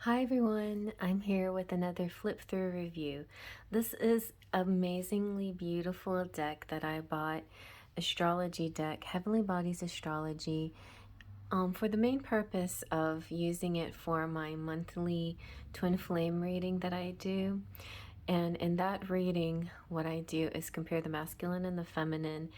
Hi everyone, I'm here with another flip through review. This is amazingly beautiful deck that I bought, astrology deck, Heavenly Bodies Astrology, for the main purpose of using it for my monthly twin flame reading that I do. And in that reading, what I do is compare the masculine and the feminine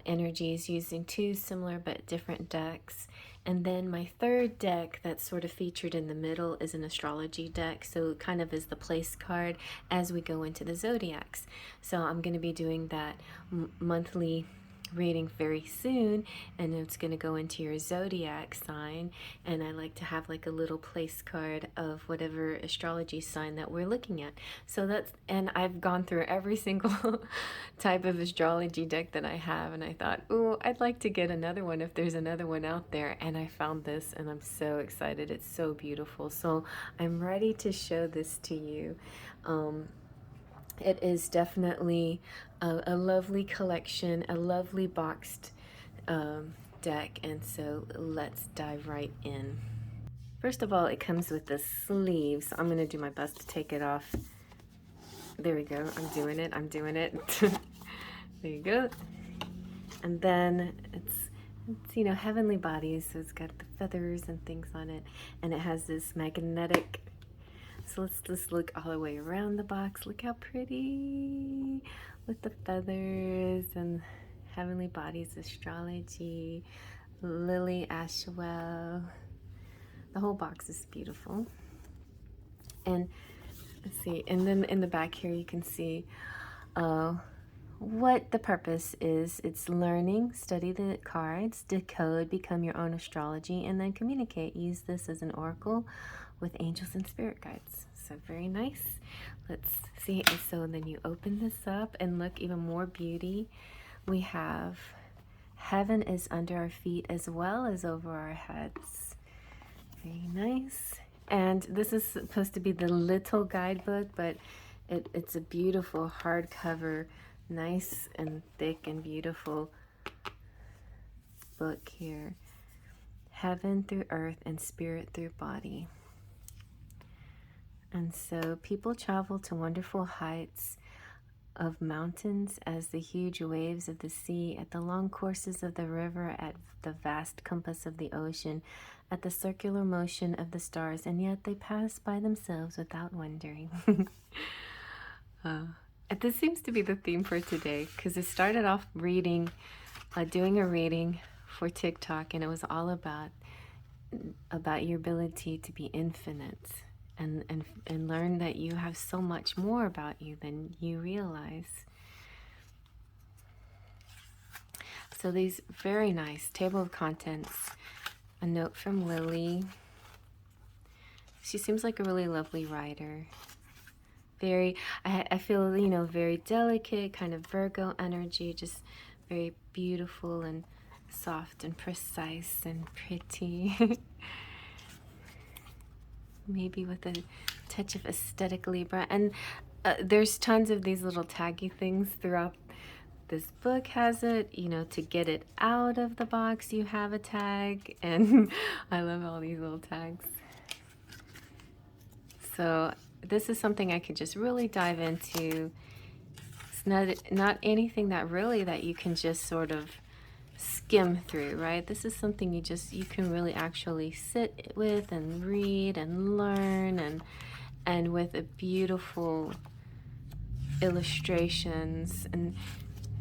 energies using two similar but different decks. And then my third deck that's sort of featured in the middle is an astrology deck, so it kind of is the place card as we go into the zodiacs. So I'm going to be doing that monthly reading very soon, and it's going to go into your zodiac sign, and I like to have like a little place card of whatever astrology sign that we're looking at. So that's, and I've gone through every single type of astrology deck that I have, and I thought, oh, I'd like to get another one if there's another one out there, and I found this and I'm so excited. It's so beautiful. So I'm ready to show this to you. It is definitely a lovely collection, a lovely boxed deck, and so let's dive right in. First of all, it comes with the sleeves. I'm going to do my best to take it off. There we go. I'm doing it. There you go. And then it's you know, Heavenly Bodies, so it's got the feathers and things on it, and it has this magnetic. So let's just look all the way around the box. Look how pretty with the feathers and Heavenly Bodies Astrology, Lily Ashwell. The whole box is beautiful. And let's see, and then in the back here you can see what the purpose is. It's learning, study the cards, decode, become your own astrology, and then communicate. Use this as an oracle with angels and spirit guides. So very nice. Let's see. So then you open this up and look, even more beauty. We have heaven is under our feet as well as over our heads. Very nice. And this is supposed to be the little guidebook, but it's a beautiful hardcover, nice and thick and beautiful book here. Heaven through earth and spirit through body. And so people travel to wonderful heights of mountains as the huge waves of the sea, at the long courses of the river, at the vast compass of the ocean, at the circular motion of the stars, and yet they pass by themselves without wondering. This seems to be the theme for today, because it started off doing a reading for TikTok, and it was all about your ability to be infinite. And learn that you have so much more about you than you realize. So these very nice table of contents, a note from Lily. She seems like a really lovely writer. I feel, you know, very delicate, kind of Virgo energy, just very beautiful and soft and precise and pretty. Maybe with a touch of aesthetic Libra. And there's tons of these little taggy things throughout. This book has it, you know, to get it out of the box you have a tag, and I love all these little tags. So this is something I could just really dive into. It's not anything that you can just sort of skim through, right? This is something you can really actually sit with and read and learn, and with a beautiful illustrations, and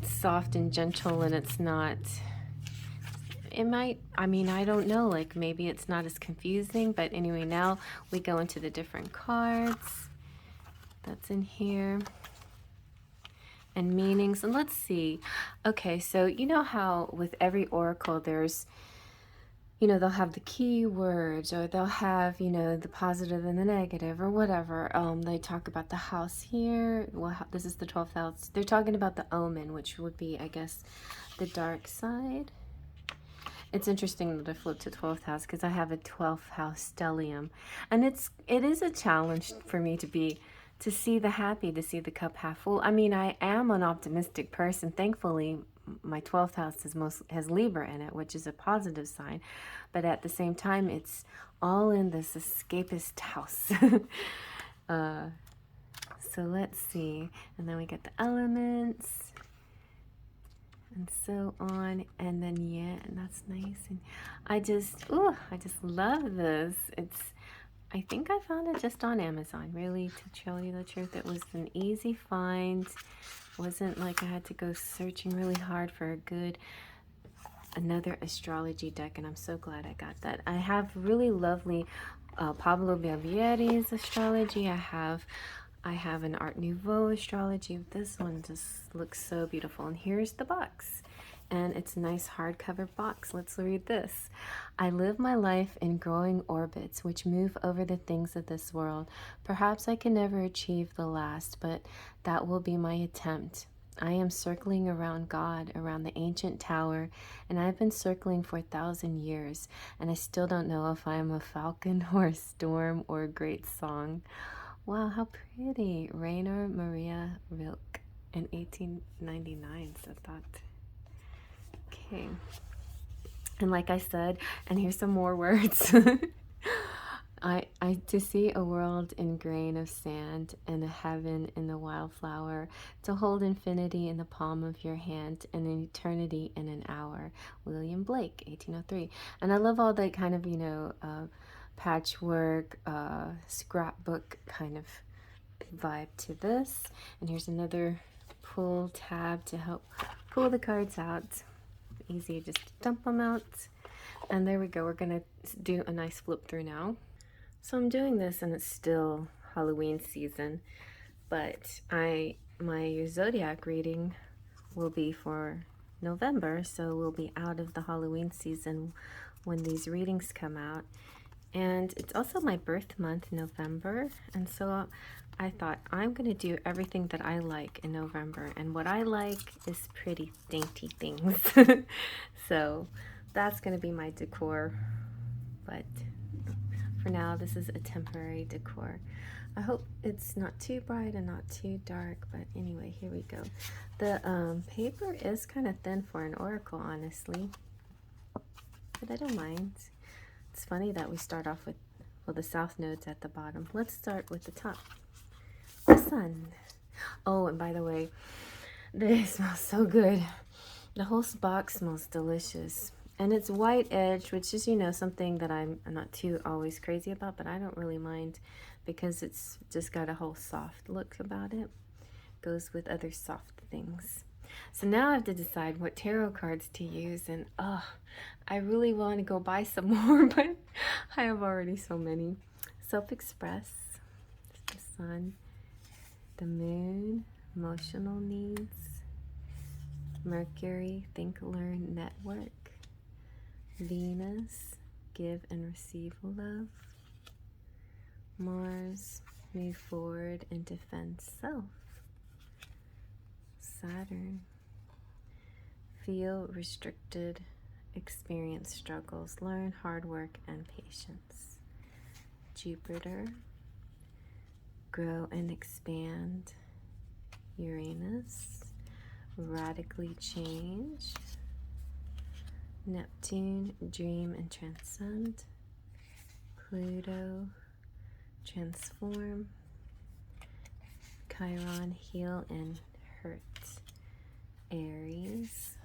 soft and gentle, and it's not, I don't know, like maybe it's not as confusing, but anyway, now we go into the different cards that's in here and meanings. And let's see. Okay, so you know how with every oracle there's, you know, they'll have the keywords, or they'll have, you know, the positive and the negative, or whatever. They talk about the house here. Well, this is the 12th house. They're talking about the omen, which would be, I guess, the dark side. It's interesting that I flipped to 12th house because I have a 12th house stellium, and it is a challenge for me to see the happy, to see the cup half full. I mean, I am an optimistic person. Thankfully, my 12th house has Libra in it, which is a positive sign, but at the same time, it's all in this escapist house. So let's see, and then we get the elements, and so on, and then yeah, and that's nice. And I just love this. I think I found it just on Amazon, really, to tell you the truth. It was an easy find. Wasn't like I had to go searching really hard for another astrology deck, and I'm so glad I got that. I have really lovely Pablo Barbieri's astrology. I have an Art Nouveau astrology. This one just looks so beautiful. And here's the box. And it's a nice hardcover box. Let's read this. I live my life in growing orbits which move over the things of this world. Perhaps I can never achieve the last, but that will be my attempt. I am circling around God, around the ancient tower, and I've been circling for 1,000 years, and I still don't know if I am a falcon or a storm or a great song. Wow, how pretty. Rainer Maria Rilke in 1899 said that. Okay. And like I said, and here's some more words. I to see a world in grain of sand and a heaven in the wildflower, to hold infinity in the palm of your hand and an eternity in an hour. William Blake, 1803. And I love all that kind of, patchwork, scrapbook kind of vibe to this. And here's another pull tab to help pull the cards out. Easy, just dump them out. And there we go. We're gonna do a nice flip through now. So I'm doing this and it's still Halloween season, but my Zodiac reading will be for November, so we'll be out of the Halloween season when these readings come out. And it's also my birth month, November, and so I thought I'm going to do everything that I like in November, and what I like is pretty dainty things. So that's going to be my decor, but for now this is a temporary decor. I hope it's not too bright and not too dark, but anyway, here we go. The paper is kind of thin for an oracle, honestly, but I don't mind. It's funny that we start off with, well, the south nodes at the bottom. Let's start with the top. The sun. Oh, and by the way, this smells so good. The whole box smells delicious. And it's white edge, which is, something that I'm not too always crazy about, but I don't really mind because it's just got a whole soft look about it. Goes with other soft things. So now I have to decide what tarot cards to use, and I really want to go buy some more, but I have already so many. Self-express, the sun, the moon, emotional needs, Mercury, think, learn, network, Venus, give and receive love, Mars, move forward and defend self, Saturn, feel restricted, experience struggles, learn hard work and patience, Jupiter, grow and expand, Uranus, radically change, Neptune, dream and transcend, Pluto, transform, Chiron, heal and hurt, Aries,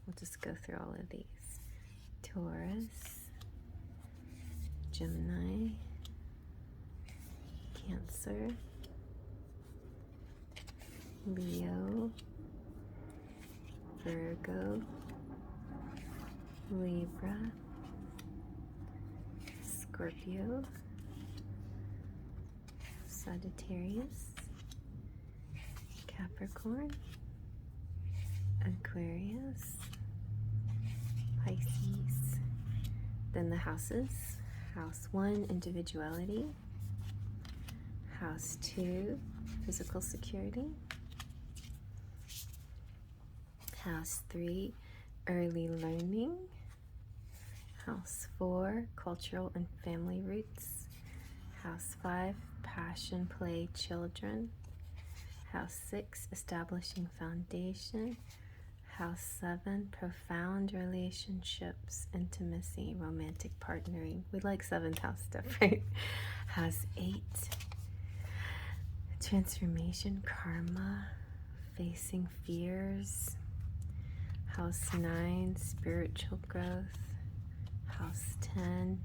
we'll just go through all of these, Taurus, Gemini, Cancer, Leo, Virgo, Libra, Scorpio, Sagittarius, Capricorn, Aquarius, Pisces. Then the houses. House 1, individuality. House 2, physical security. House 3, early learning. House 4, cultural and family roots. House 5, passion, play, children. House 6, establishing foundation. House 7, profound relationships, intimacy, romantic partnering. We like 7th house stuff, right? House 8, transformation, karma, facing fears. House 9, spiritual growth. House 10,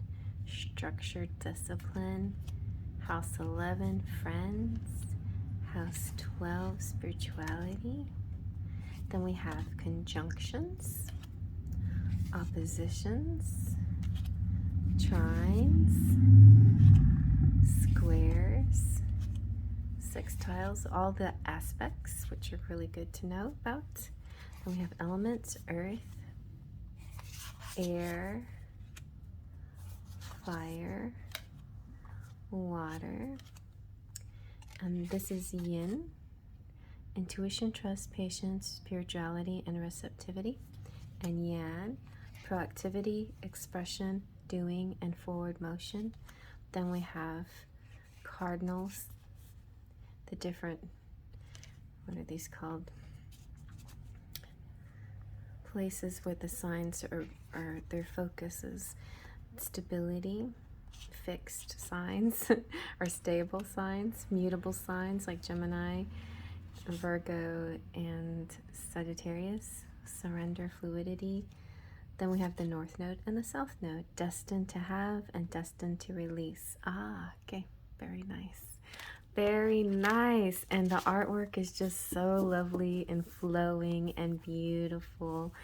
structured discipline. House 11, friends. House 12, spirituality. Then we have conjunctions, oppositions, trines, squares, sextiles, all the aspects, which are really good to know about. Then we have elements, earth, air, fire, water, and this is yin. Intuition, trust, patience, spirituality, and receptivity. And yang, proactivity, expression, doing, and forward motion. Then we have cardinals, the different, what are these called? Places where the signs are their focus is stability, fixed signs, or stable signs, mutable signs like Gemini, Virgo, and Sagittarius, surrender, fluidity. Then we have the North Node and the South Node, destined to have and destined to release. Ah, okay, very nice. Very nice. And the artwork is just so lovely and flowing and beautiful.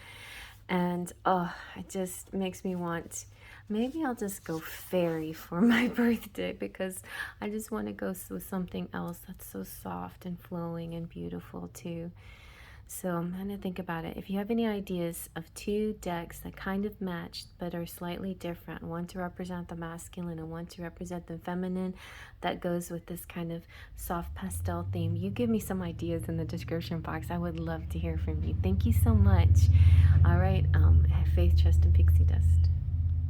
And oh, it just makes me want, maybe I'll just go fairy for my birthday, because I just want to go with something else that's so soft and flowing and beautiful too. So I'm going to think about it. If you have any ideas of 2 decks that kind of match but are slightly different, one to represent the masculine and one to represent the feminine, that goes with this kind of soft pastel theme, you give me some ideas in the description box. I would love to hear from you. Thank you so much. All right, have faith, trust, and pixie dust.